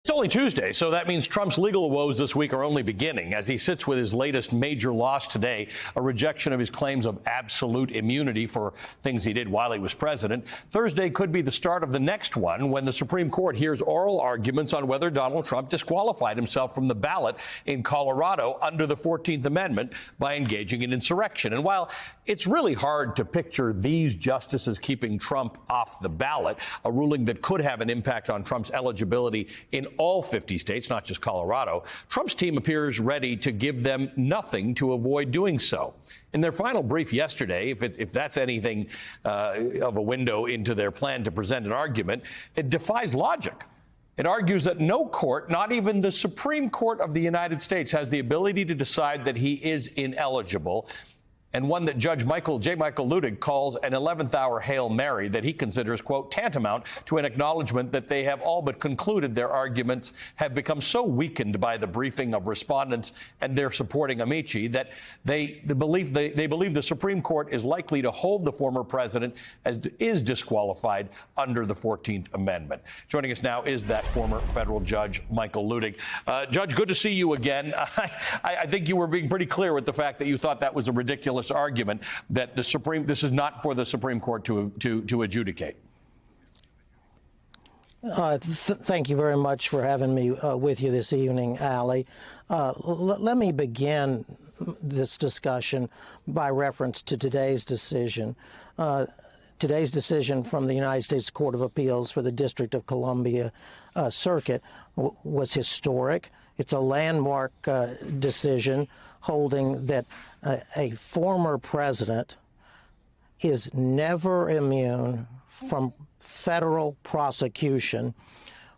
It's only Tuesday, so that means Trump's legal woes this week are only beginning as he sits with his latest major loss today, a rejection of his claims of absolute immunity for things he did while he was president. Thursday could be the start of the next one when the Supreme Court hears oral arguments on whether Donald Trump disqualified himself from the ballot in Colorado under the 14th Amendment by engaging in insurrection. And while it's really hard to picture these justices keeping Trump off the ballot, a ruling that could have an impact on Trump's eligibility in all 50 states, not just Colorado, Trump's team appears ready to give them nothing to avoid doing so. In their final brief yesterday, if that's anything of a window into their plan to present an argument, it defies logic. It argues that no court, not even the Supreme Court of the United States, has the ability to decide that he is ineligible, and one that Judge J. Michael Luttig calls an 11th hour Hail Mary that he considers, quote, tantamount to an acknowledgement that they have all but concluded their arguments have become so weakened by the briefing of respondents and their supporting amici that they believe the Supreme Court is likely to hold the former president as is disqualified under the 14th Amendment. Joining us now is that former federal judge, Michael Luttig. Judge, good to see you again. I think you were being pretty clear with the fact that you thought that was a ridiculous argument that this is not for the Supreme Court to adjudicate. Thank you very much for having me with you this evening, Ali. Let me begin this discussion by reference to today's decision. Today's decision from the United States Court of Appeals for the District of Columbia Circuit was historic. It's a landmark decision holding that a former president is never immune from federal prosecution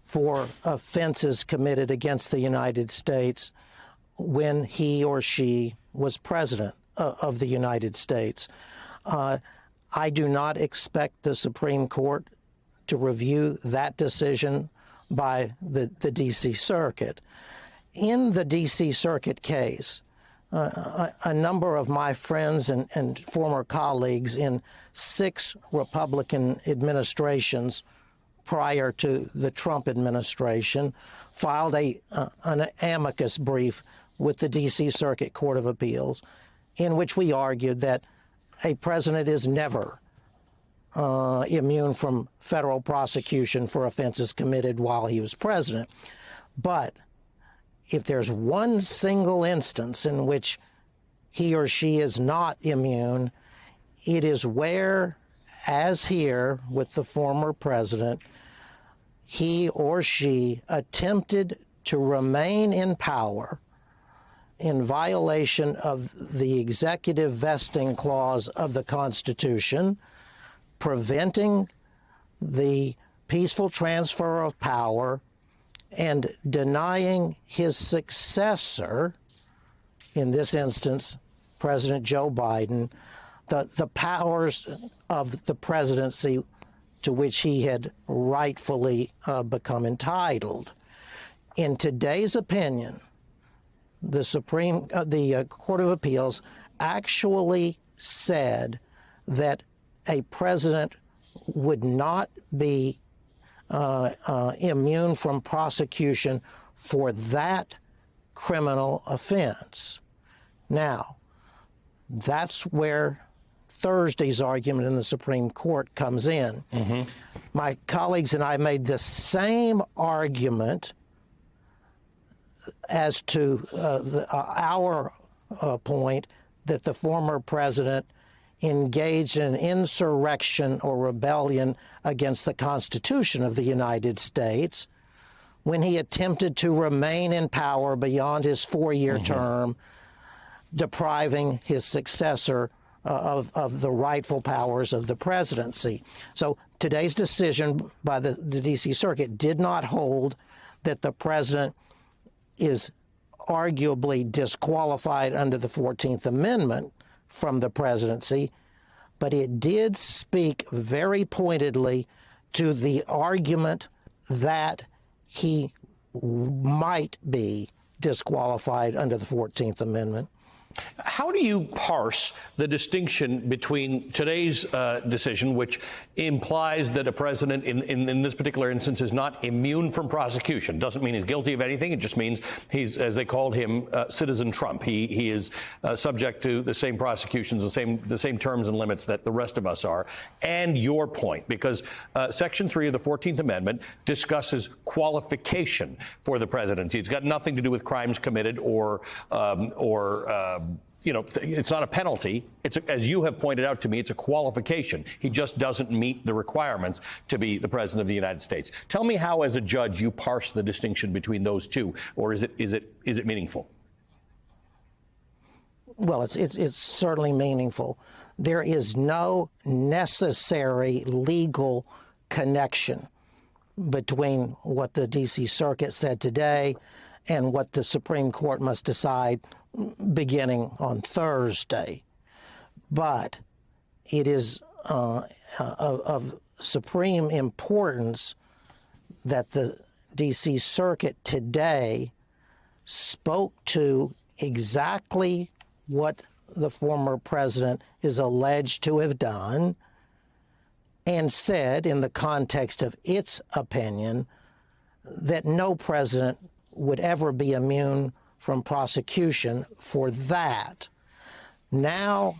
for offenses committed against the United States when he or she was president of the United States. I do not expect the Supreme Court to review that decision by the D.C. Circuit. In the D.C. Circuit case, a number of my friends and former colleagues in 6 Republican administrations prior to the Trump administration filed an amicus brief with the D.C. Circuit Court of Appeals in which we argued that a president is never immune from federal prosecution for offenses committed while he was president. But if there's one single instance in which he or she is not immune, it is where, as here with the former president, he or she attempted to remain in power in violation of the executive vesting clause of the Constitution, preventing the peaceful transfer of power and denying his successor, in this instance, President Joe Biden, the powers of the presidency to which he had rightfully become entitled. In today's opinion, the Court of Appeals actually said that a president would not be immune from prosecution for that criminal offense. Now, that's where Thursday's argument in the Supreme Court comes in. Mm-hmm. My colleagues and I made the same argument as to our point that the former president engaged in an insurrection or rebellion against the Constitution of the United States when he attempted to remain in power beyond his 4-year term, depriving his successor of the rightful powers of the presidency. So today's decision by the D.C. Circuit did not hold that the president is arguably disqualified under the 14th Amendment from the presidency, but it did speak very pointedly to the argument that he might be disqualified under the 14th Amendment. How do you parse the distinction between today's decision, which implies that a president in this particular instance is not immune from prosecution? Doesn't mean he's guilty of anything. It just means he's, as they called him, Citizen Trump. He is subject to the same prosecutions, the same terms and limits that the rest of us are. And your point, because Section 3 of the 14th Amendment discusses qualification for the presidency. It's got nothing to do with crimes committed or it's not a penalty. As you have pointed out to me, it's a qualification. He just doesn't meet the requirements to be the president of the United States. Tell me how, as a judge, you parse the distinction between those two, or is it meaningful? Well, it's certainly meaningful. There is no necessary legal connection between what the D.C. Circuit said today and what the Supreme Court must decide beginning on Thursday. But it is of supreme importance that the D.C. Circuit today spoke to exactly what the former president is alleged to have done and said, in the context of its opinion, that no president would ever be immune from prosecution for that. Now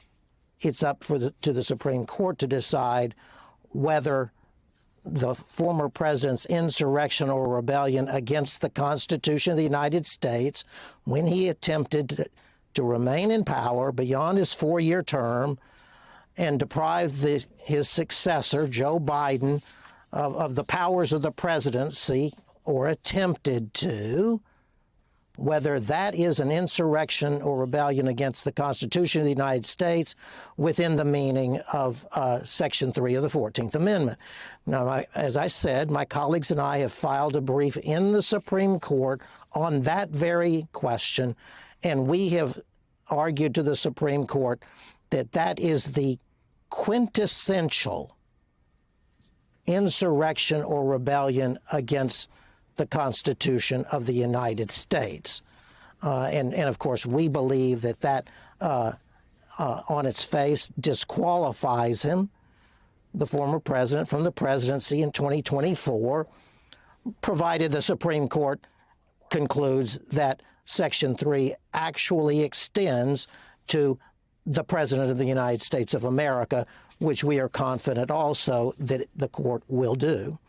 it's up to the Supreme Court to decide whether the former president's insurrection or rebellion against the Constitution of the United States, when he attempted to remain in power beyond his 4-year term and deprive his successor, Joe Biden, of the powers of the presidency, or attempted to, whether that is an insurrection or rebellion against the Constitution of the United States within the meaning of Section 3 of the 14th Amendment. Now, as I said, my colleagues and I have filed a brief in the Supreme Court on that very question, and we have argued to the Supreme Court that that is the quintessential insurrection or rebellion against the Constitution of the United States. And of course, we believe that on its face disqualifies him, the former president, from the presidency in 2024, provided the Supreme Court concludes that Section 3 actually extends to the President of the United States of America, which we are confident also that the court will do.